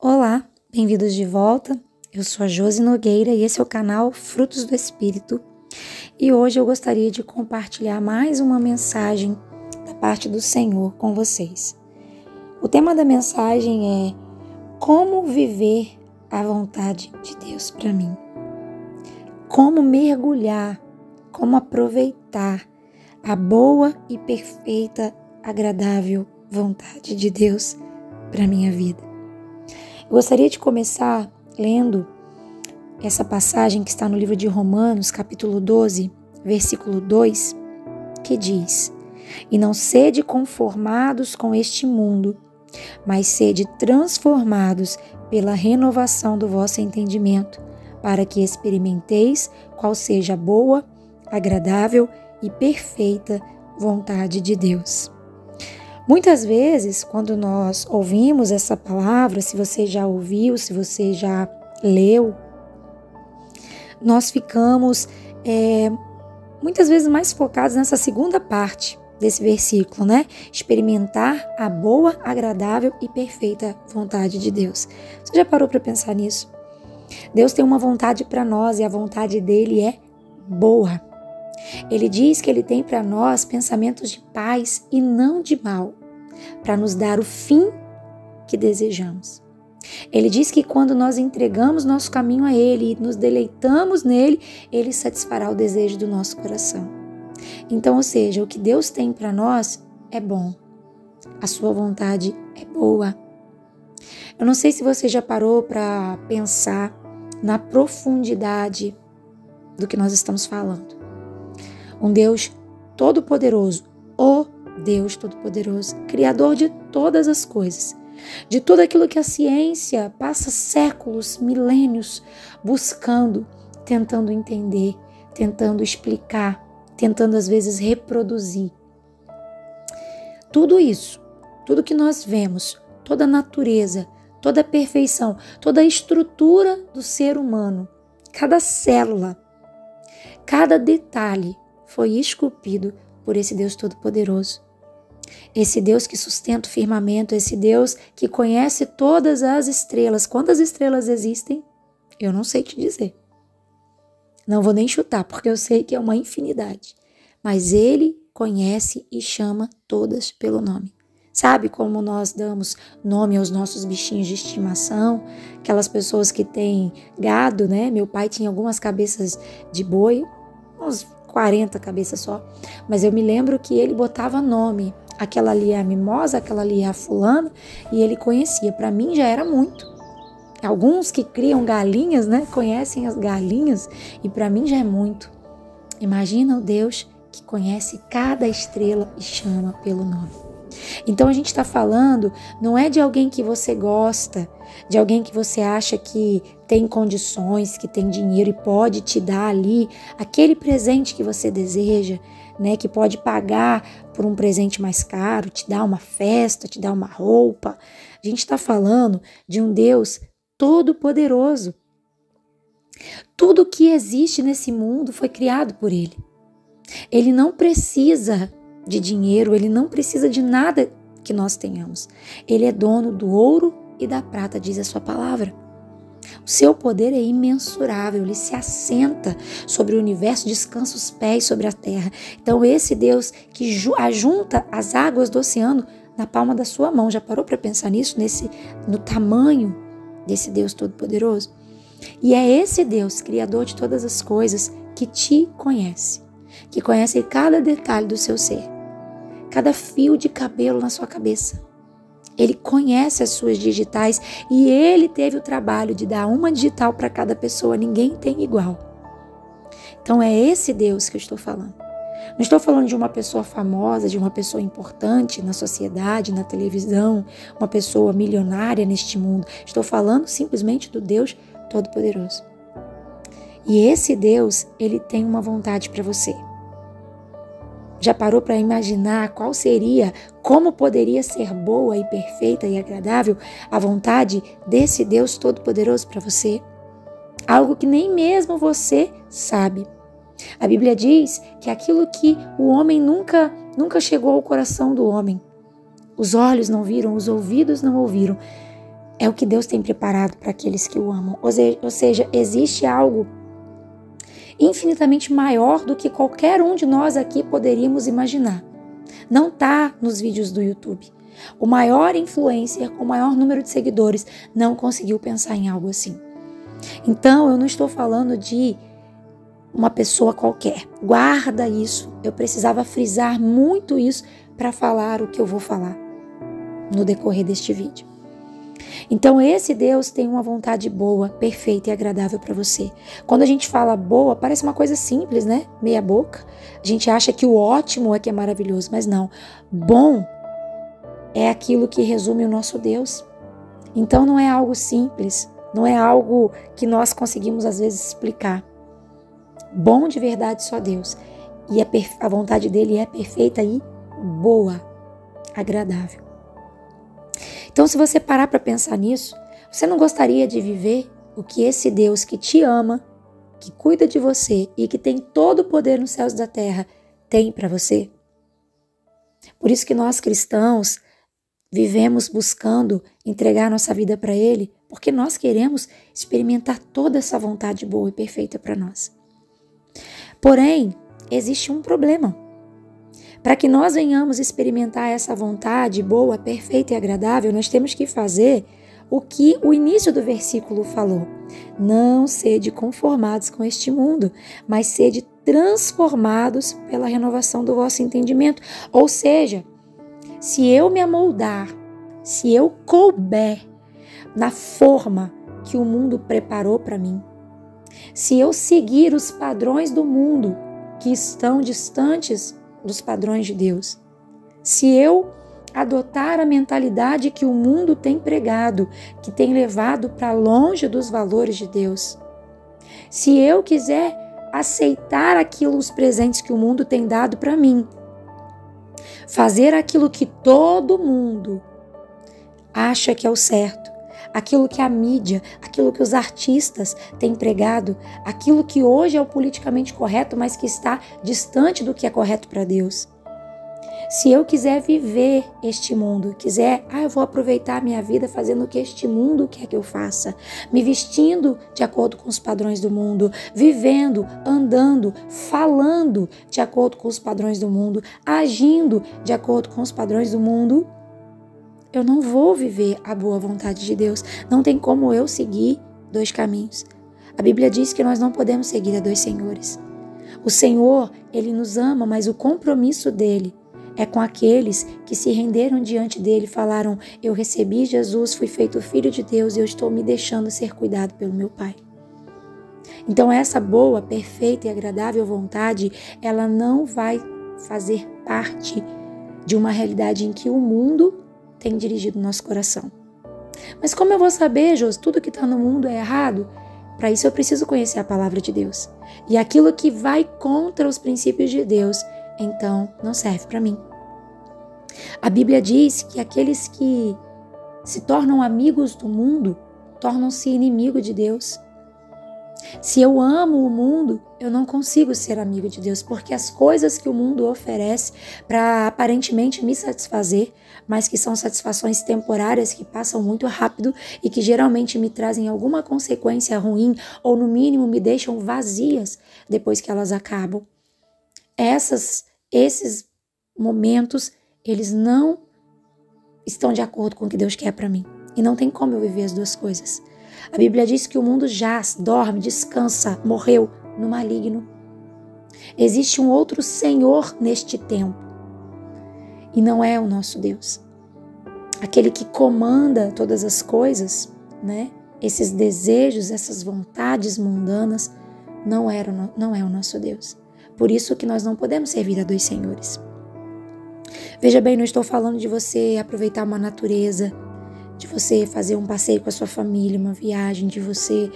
Olá, bem-vindos de volta. Eu sou a Josi Nogueira e esse é o canal Frutos do Espírito. E hoje eu gostaria de compartilhar mais uma mensagem da parte do Senhor com vocês. O tema da mensagem é como viver a vontade de Deus para mim. Como mergulhar, como aproveitar a boa e perfeita, agradável vontade de Deus para minha vida. Eu gostaria de começar lendo essa passagem que está no livro de Romanos, capítulo 12, versículo 2, que diz: E não sede conformados com este mundo, mas sede transformados pela renovação do vosso entendimento, para que experimenteis qual seja a boa, agradável e perfeita vontade de Deus. Muitas vezes, quando nós ouvimos essa palavra, se você já ouviu, se você já leu, nós ficamos muitas vezes mais focados nessa segunda parte desse versículo, né? Experimentar a boa, agradável e perfeita vontade de Deus. Você já parou para pensar nisso? Deus tem uma vontade para nós e a vontade dele é boa. Ele diz que ele tem para nós pensamentos de paz e não de mal, para nos dar o fim que desejamos. Ele diz que quando nós entregamos nosso caminho a ele e nos deleitamos nele, ele satisfará o desejo do nosso coração. Então, ou seja, o que Deus tem para nós é bom. A sua vontade é boa. Eu não sei se você já parou para pensar na profundidade do que nós estamos falando. Um Deus todo-poderoso, o Deus todo-poderoso, criador de todas as coisas, de tudo aquilo que a ciência passa séculos, milênios buscando, tentando entender, tentando explicar, tentando às vezes reproduzir. Tudo isso, tudo que nós vemos, toda a natureza, toda a perfeição, toda a estrutura do ser humano, cada célula, cada detalhe foi esculpido por esse Deus todo-poderoso. Esse Deus que sustenta o firmamento, esse Deus que conhece todas as estrelas. Quantas estrelas existem? Eu não sei te dizer. Não vou nem chutar, porque eu sei que é uma infinidade. Mas ele conhece e chama todas pelo nome. Sabe como nós damos nome aos nossos bichinhos de estimação? Aquelas pessoas que têm gado, né? Meu pai tinha algumas cabeças de boi, uns 40 cabeças só. Mas eu me lembro que ele botava nome. Aquela ali é a mimosa, aquela ali é a fulana. E ele conhecia. Para mim já era muito. Alguns que criam galinhas, né? Conhecem as galinhas. E para mim já é muito. Imagina o Deus que conhece cada estrela e chama pelo nome. Então a gente está falando, não é de alguém que você gosta, de alguém que você acha que tem condições, que tem dinheiro e pode te dar ali aquele presente que você deseja, né? Que pode pagar por um presente mais caro, te dar uma festa, te dar uma roupa. A gente está falando de um Deus todo-poderoso. Tudo que existe nesse mundo foi criado por ele. Ele não precisa de dinheiro, ele não precisa de nada que nós tenhamos. Ele é dono do ouro e da prata, diz a sua palavra. O seu poder é imensurável, ele se assenta sobre o universo, descansa os pés sobre a terra. Então esse Deus que ajunta as águas do oceano na palma da sua mão, já parou para pensar nisso, no tamanho desse Deus todo-poderoso? E é esse Deus, criador de todas as coisas, que te conhece, que conhece cada detalhe do seu ser, cada fio de cabelo na sua cabeça. Ele conhece as suas digitais e ele teve o trabalho de dar uma digital para cada pessoa. Ninguém tem igual. Então é esse Deus que eu estou falando. Não estou falando de uma pessoa famosa, de uma pessoa importante na sociedade, na televisão, uma pessoa milionária neste mundo. Estou falando simplesmente do Deus Todo-Poderoso. E esse Deus, ele tem uma vontade para você. Já parou para imaginar qual seria, como poderia ser boa e perfeita e agradável a vontade desse Deus Todo-Poderoso para você? Algo que nem mesmo você sabe. A Bíblia diz que aquilo que o homem nunca chegou ao coração do homem, os olhos não viram, os ouvidos não ouviram, é o que Deus tem preparado para aqueles que o amam. Ou seja, existe algo infinitamente maior do que qualquer um de nós aqui poderíamos imaginar. Não está nos vídeos do YouTube. O maior influencer, com o maior número de seguidores, não conseguiu pensar em algo assim. Então, eu não estou falando de uma pessoa qualquer. Guarda isso. Eu precisava frisar muito isso para falar o que eu vou falar no decorrer deste vídeo. Então, esse Deus tem uma vontade boa, perfeita e agradável para você. Quando a gente fala boa, parece uma coisa simples, né? Meia boca. A gente acha que o ótimo é que é maravilhoso, mas não. Bom é aquilo que resume o nosso Deus. Então, não é algo simples, não é algo que nós conseguimos às vezes explicar. Bom de verdade só Deus. E a vontade dele é perfeita e boa, agradável. Então, se você parar para pensar nisso, você não gostaria de viver o que esse Deus que te ama, que cuida de você e que tem todo o poder nos céus da terra tem para você? Por isso que nós cristãos vivemos buscando entregar nossa vida para Ele, porque nós queremos experimentar toda essa vontade boa e perfeita para nós. Porém, existe um problema. Para que nós venhamos experimentar essa vontade boa, perfeita e agradável, nós temos que fazer o que o início do versículo falou. Não sede conformados com este mundo, mas sede transformados pela renovação do vosso entendimento. Ou seja, se eu me amoldar, se eu couber na forma que o mundo preparou para mim, se eu seguir os padrões do mundo que estão distantes dos padrões de Deus, se eu adotar a mentalidade que o mundo tem pregado, que tem levado para longe dos valores de Deus, se eu quiser aceitar os presentes que o mundo tem dado para mim, fazer aquilo que todo mundo acha que é o certo, aquilo que a mídia, aquilo que os artistas têm pregado, aquilo que hoje é o politicamente correto, mas que está distante do que é correto para Deus. Se eu quiser viver este mundo, eu vou aproveitar a minha vida fazendo o que este mundo quer que eu faça, me vestindo de acordo com os padrões do mundo, vivendo, andando, falando de acordo com os padrões do mundo, agindo de acordo com os padrões do mundo, eu não vou viver a boa vontade de Deus. Não tem como eu seguir dois caminhos. A Bíblia diz que nós não podemos seguir a dois senhores. O Senhor, Ele nos ama, mas o compromisso dEle é com aqueles que se renderam diante dEle e falaram: eu recebi Jesus, fui feito filho de Deus e eu estou me deixando ser cuidado pelo meu Pai. Então essa boa, perfeita e agradável vontade, ela não vai fazer parte de uma realidade em que o mundo tem dirigido o nosso coração. Mas como eu vou saber, Jô, tudo que está no mundo é errado? Para isso eu preciso conhecer a palavra de Deus. E aquilo que vai contra os princípios de Deus, então não serve para mim. A Bíblia diz que aqueles que se tornam amigos do mundo, tornam-se inimigos de Deus. Se eu amo o mundo, eu não consigo ser amigo de Deus, porque as coisas que o mundo oferece para aparentemente me satisfazer, mas que são satisfações temporárias que passam muito rápido e que geralmente me trazem alguma consequência ruim ou no mínimo me deixam vazias depois que elas acabam. Esses momentos, eles não estão de acordo com o que Deus quer para mim. E não tem como eu viver as duas coisas. A Bíblia diz que o mundo jaz, dorme, descansa, morreu no maligno. Existe um outro Senhor neste tempo. E não é o nosso Deus. Aquele que comanda todas as coisas, né? Esses desejos, essas vontades mundanas, não é o nosso Deus. Por isso que nós não podemos servir a dois senhores. Veja bem, não estou falando de você aproveitar uma natureza, de você fazer um passeio com a sua família, uma viagem, de você,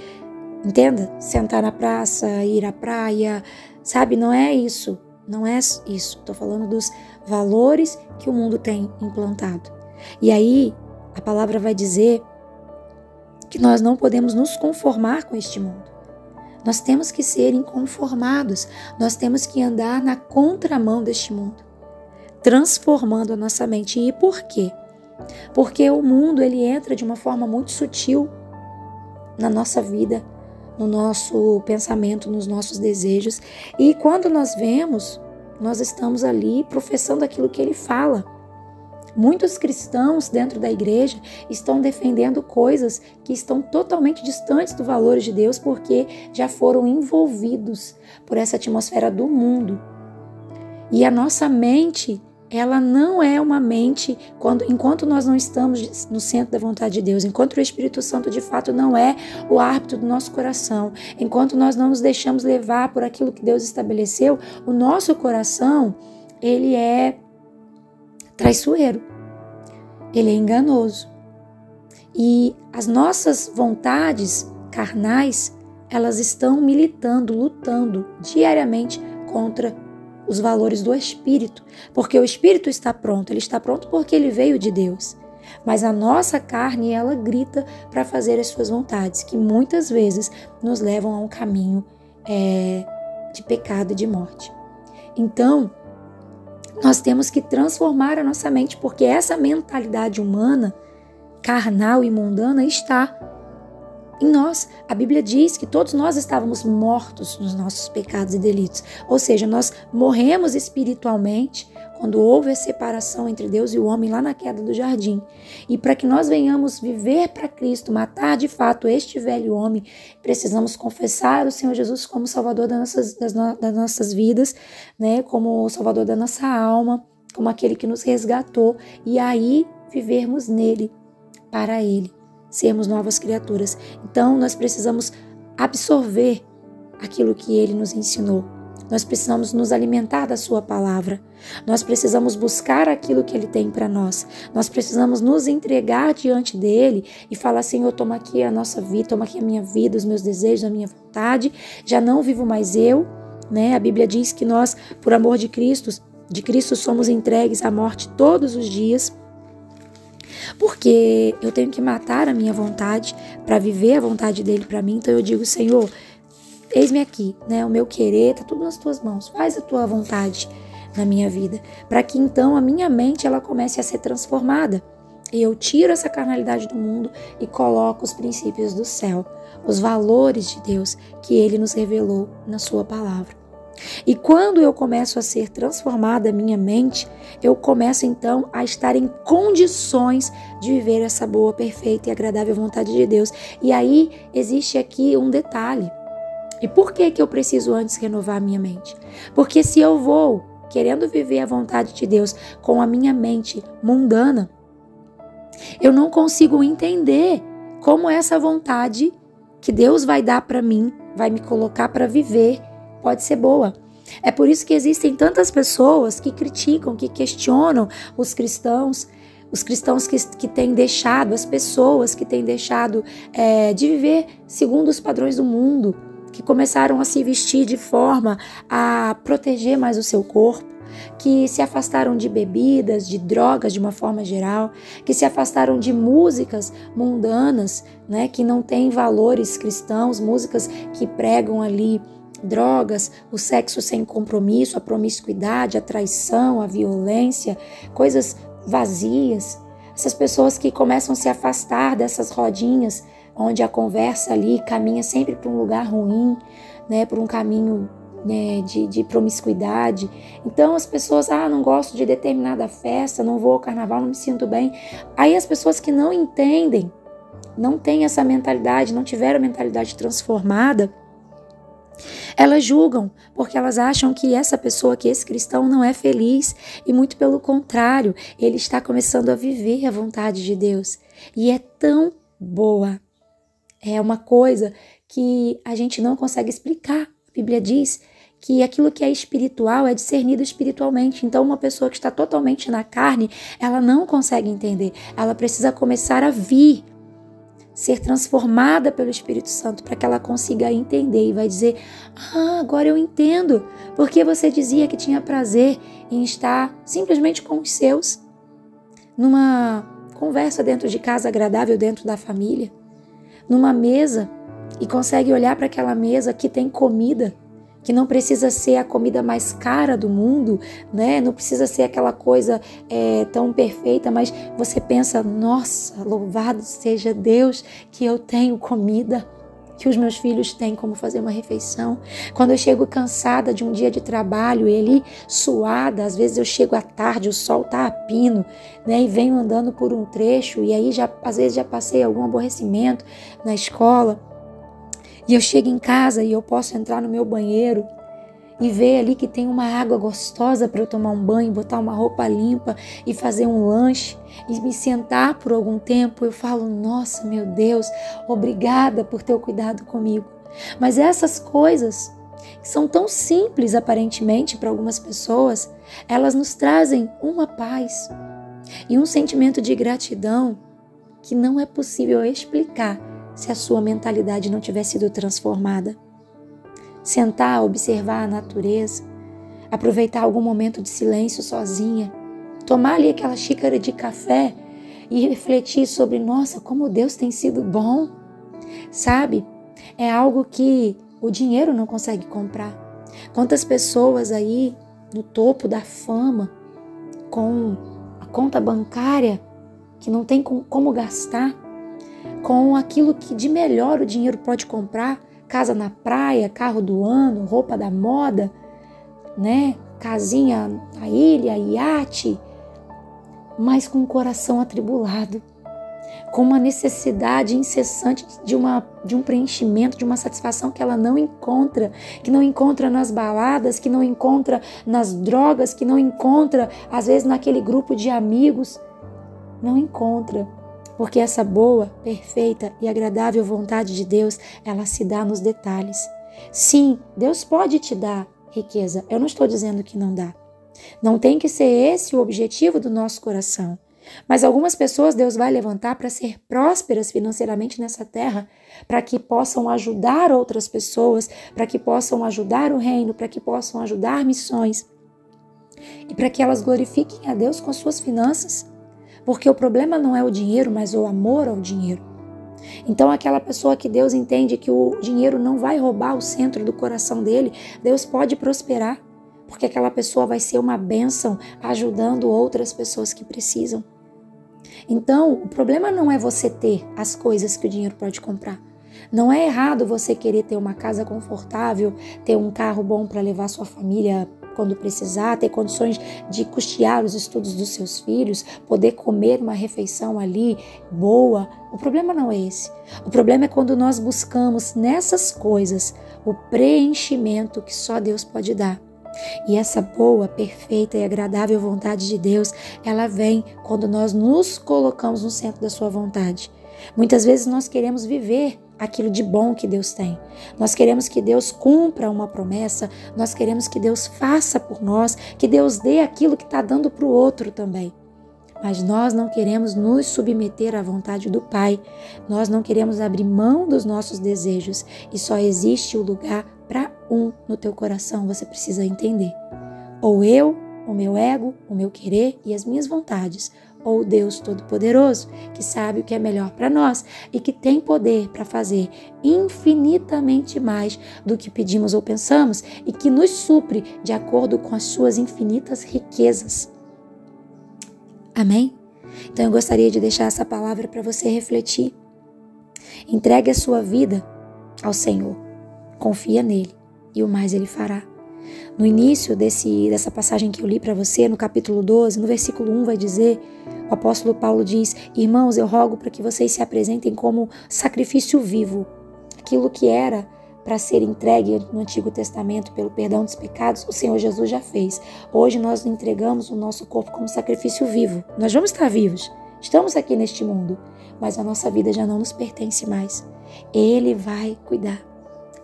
entenda? Sentar na praça, ir à praia, sabe? Não é isso. Não é isso. Estou falando dos valores que o mundo tem implantado. E aí, a palavra vai dizer que nós não podemos nos conformar com este mundo. Nós temos que ser inconformados. Nós temos que andar na contramão deste mundo, transformando a nossa mente. E por quê? Porque o mundo, ele entra de uma forma muito sutil na nossa vida, no nosso pensamento, nos nossos desejos. E quando nós vemos, nós estamos ali professando aquilo que ele fala. Muitos cristãos dentro da igreja estão defendendo coisas que estão totalmente distantes dos valores de Deus, porque já foram envolvidos por essa atmosfera do mundo. E a nossa mente, ela não é uma mente, enquanto nós não estamos no centro da vontade de Deus, enquanto o Espírito Santo de fato não é o árbitro do nosso coração, enquanto nós não nos deixamos levar por aquilo que Deus estabeleceu, o nosso coração, ele é traiçoeiro, ele é enganoso. E as nossas vontades carnais, elas estão militando, lutando diariamente contra os valores do Espírito, porque o Espírito está pronto, ele está pronto porque ele veio de Deus. Mas a nossa carne, ela grita para fazer as suas vontades, que muitas vezes nos levam a um caminho de pecado e de morte. Então, nós temos que transformar a nossa mente, porque essa mentalidade humana, carnal e mundana, está em nós. A Bíblia diz que todos nós estávamos mortos nos nossos pecados e delitos. Ou seja, nós morremos espiritualmente quando houve a separação entre Deus e o homem lá na queda do jardim. E para que nós venhamos viver para Cristo, matar de fato este velho homem, precisamos confessar o Senhor Jesus como Salvador das nossas vidas, né? Como o Salvador da nossa alma, como aquele que nos resgatou, e aí vivermos nele, para ele, sermos novas criaturas. Então nós precisamos absorver aquilo que ele nos ensinou. Nós precisamos nos alimentar da sua palavra. Nós precisamos buscar aquilo que ele tem para nós. Nós precisamos nos entregar diante dele e falar: Senhor, toma aqui a nossa vida, toma aqui a minha vida, os meus desejos, a minha vontade. Já não vivo mais eu, né? A Bíblia diz que nós, por amor de Cristo somos entregues à morte todos os dias. Porque eu tenho que matar a minha vontade para viver a vontade dele para mim. Então eu digo: Senhor, eis-me aqui, né? O meu querer está tudo nas tuas mãos. Faz a tua vontade na minha vida, para que então a minha mente ela comece a ser transformada. E eu tiro essa carnalidade do mundo e coloco os princípios do céu, os valores de Deus que ele nos revelou na sua palavra. E quando eu começo a ser transformada a minha mente, eu começo então a estar em condições de viver essa boa, perfeita e agradável vontade de Deus. E aí existe aqui um detalhe. E por que eu preciso antes renovar a minha mente? Porque se eu vou querendo viver a vontade de Deus com a minha mente mundana, eu não consigo entender como essa vontade que Deus vai dar para mim, vai me colocar para viver, pode ser boa. É por isso que existem tantas pessoas que criticam, que questionam os cristãos que têm deixado, as pessoas que têm deixado de viver segundo os padrões do mundo, que começaram a se vestir de forma a proteger mais o seu corpo, que se afastaram de bebidas, de drogas de uma forma geral, que se afastaram de músicas mundanas, né, que não têm valores cristãos, músicas que pregam ali drogas, o sexo sem compromisso, a promiscuidade, a traição, a violência, coisas vazias. Essas pessoas que começam a se afastar dessas rodinhas onde a conversa ali caminha sempre para um lugar ruim, né, para um caminho, né, de promiscuidade. Então as pessoas, não gosto de determinada festa, não vou ao carnaval, não me sinto bem. Aí as pessoas que não entendem, não têm essa mentalidade, não tiveram a mentalidade transformada, elas julgam, porque elas acham que essa pessoa, que esse cristão não é feliz, e muito pelo contrário, ele está começando a viver a vontade de Deus. E é tão boa. É uma coisa que a gente não consegue explicar. A Bíblia diz que aquilo que é espiritual é discernido espiritualmente. Então, uma pessoa que está totalmente na carne, ela não consegue entender. Ela precisa começar a vir, ser transformada pelo Espírito Santo para que ela consiga entender e vai dizer: agora eu entendo porque você dizia que tinha prazer em estar simplesmente com os seus, numa conversa dentro de casa agradável, dentro da família, numa mesa, e consegue olhar para aquela mesa que tem comida, que não precisa ser a comida mais cara do mundo, né? Não precisa ser aquela coisa tão perfeita, mas você pensa, nossa, louvado seja Deus que eu tenho comida, que os meus filhos têm como fazer uma refeição. Quando eu chego cansada de um dia de trabalho e ali suada, às vezes eu chego à tarde, o sol tá a pino, né? E venho andando por um trecho e aí às vezes já passei algum aborrecimento na escola. E eu chego em casa e eu posso entrar no meu banheiro e ver ali que tem uma água gostosa para eu tomar um banho, botar uma roupa limpa e fazer um lanche e me sentar por algum tempo. Eu falo, nossa, meu Deus, obrigada por ter cuidado comigo. Mas essas coisas que são tão simples aparentemente para algumas pessoas, elas nos trazem uma paz e um sentimento de gratidão que não é possível explicar se a sua mentalidade não tiver sido transformada. Sentar, observar a natureza, aproveitar algum momento de silêncio sozinha, tomar ali aquela xícara de café e refletir sobre, nossa, como Deus tem sido bom. Sabe? É algo que o dinheiro não consegue comprar. Quantas pessoas aí no topo da fama, com a conta bancária que não tem como gastar, com aquilo que de melhor o dinheiro pode comprar, casa na praia, carro do ano, roupa da moda, né? Casinha na ilha, iate, mas com o coração atribulado, com uma necessidade incessante de um preenchimento, de uma satisfação que ela não encontra, que não encontra nas baladas, que não encontra nas drogas, que não encontra, às vezes, naquele grupo de amigos. Não encontra. Porque essa boa, perfeita e agradável vontade de Deus, ela se dá nos detalhes. Sim, Deus pode te dar riqueza. Eu não estou dizendo que não dá. Não tem que ser esse o objetivo do nosso coração. Mas algumas pessoas Deus vai levantar para ser prósperas financeiramente nessa terra, para que possam ajudar outras pessoas, para que possam ajudar o reino, para que possam ajudar missões e para que elas glorifiquem a Deus com as suas finanças. Porque o problema não é o dinheiro, mas o amor ao dinheiro. Então aquela pessoa que Deus entende que o dinheiro não vai roubar o centro do coração dele, Deus pode prosperar, porque aquela pessoa vai ser uma bênção ajudando outras pessoas que precisam. Então o problema não é você ter as coisas que o dinheiro pode comprar. Não é errado você querer ter uma casa confortável, ter um carro bom para levar sua família quando precisar, ter condições de custear os estudos dos seus filhos, poder comer uma refeição ali boa. O problema não é esse. O problema é quando nós buscamos nessas coisas o preenchimento que só Deus pode dar. E essa boa, perfeita e agradável vontade de Deus, ela vem quando nós nos colocamos no centro da sua vontade. Muitas vezes nós queremos viver aquilo de bom que Deus tem. Nós queremos que Deus cumpra uma promessa, nós queremos que Deus faça por nós, que Deus dê aquilo que está dando para o outro também. Mas nós não queremos nos submeter à vontade do Pai, nós não queremos abrir mão dos nossos desejos e só existe o lugar para um no teu coração, você precisa entender. Ou eu, o meu ego, o meu querer e as minhas vontades, ou Deus Todo-Poderoso, que sabe o que é melhor para nós e que tem poder para fazer infinitamente mais do que pedimos ou pensamos e que nos supre de acordo com as suas infinitas riquezas. Amém? Então eu gostaria de deixar essa palavra para você refletir. Entregue a sua vida ao Senhor, confia nele e o mais ele fará. No início dessa passagem que eu li para você, no capítulo 12, no versículo 1 vai dizer, o apóstolo Paulo diz: irmãos, eu rogo para que vocês se apresentem como sacrifício vivo. Aquilo que era para ser entregue no Antigo Testamento pelo perdão dos pecados, o Senhor Jesus já fez. Hoje nós entregamos o nosso corpo como sacrifício vivo. Nós vamos estar vivos, estamos aqui neste mundo, mas a nossa vida já não nos pertence mais. Ele vai cuidar,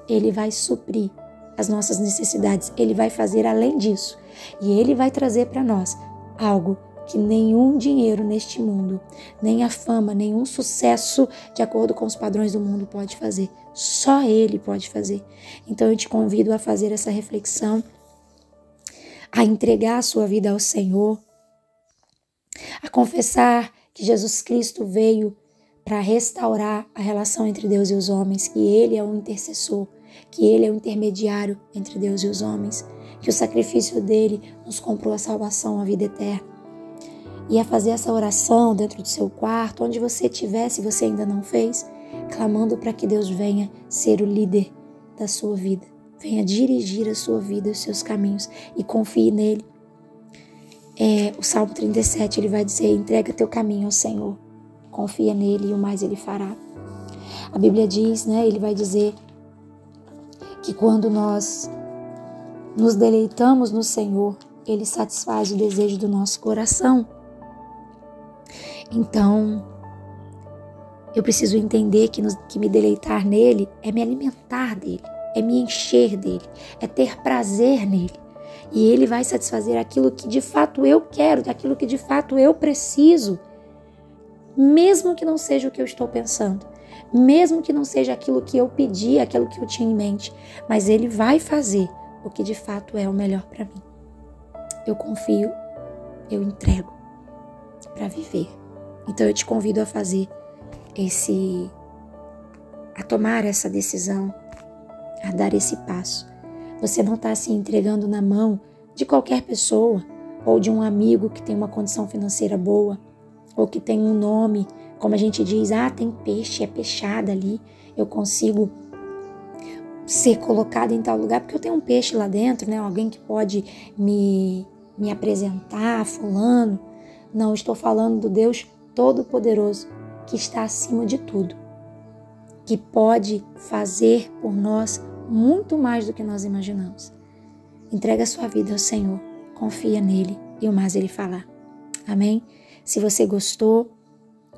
Ele vai suprir as nossas necessidades, Ele vai fazer além disso. E Ele vai trazer para nós algo que nenhum dinheiro neste mundo, nem a fama, nenhum sucesso de acordo com os padrões do mundo pode fazer. Só Ele pode fazer. Então eu te convido a fazer essa reflexão, a entregar a sua vida ao Senhor, a confessar que Jesus Cristo veio para restaurar a relação entre Deus e os homens, que Ele é o intercessor, que Ele é o intermediário entre Deus e os homens, que o sacrifício dele nos comprou a salvação, a vida eterna. E a fazer essa oração dentro do seu quarto, onde você estiver, se você ainda não fez, clamando para que Deus venha ser o líder da sua vida, venha dirigir a sua vida, os seus caminhos, e confie nele. O Salmo 37, ele vai dizer: entrega teu caminho ao Senhor, confia nele e o mais ele fará. A Bíblia diz, ele vai dizer que quando nós nos deleitamos no Senhor, Ele satisfaz o desejo do nosso coração. Então, eu preciso entender que me deleitar nele é me alimentar dele, é me encher dele, é ter prazer nele. E Ele vai satisfazer aquilo que de fato eu quero, aquilo que de fato eu preciso, mesmo que não seja o que eu estou pensando, mesmo que não seja aquilo que eu pedi, aquilo que eu tinha em mente, mas Ele vai fazer o que de fato é o melhor para mim. Eu confio, eu entrego para viver. Então eu te convido a fazer a tomar essa decisão, a dar esse passo. Você não está se entregando na mão de qualquer pessoa, ou de um amigo que tem uma condição financeira boa, ou que tem um nome, como a gente diz, tem peixe, é peixada ali, eu consigo ser colocada em tal lugar porque eu tenho um peixe lá dentro, alguém que pode me apresentar, fulano. Não, estou falando do Deus Todo-Poderoso, que está acima de tudo, que pode fazer por nós muito mais do que nós imaginamos. Entrega a sua vida ao Senhor, confia nele e o mais ele falar. Amém? Se você gostou,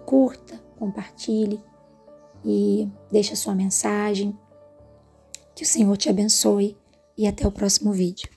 curta, compartilhe e deixe a sua mensagem. Que o Senhor te abençoe e até o próximo vídeo.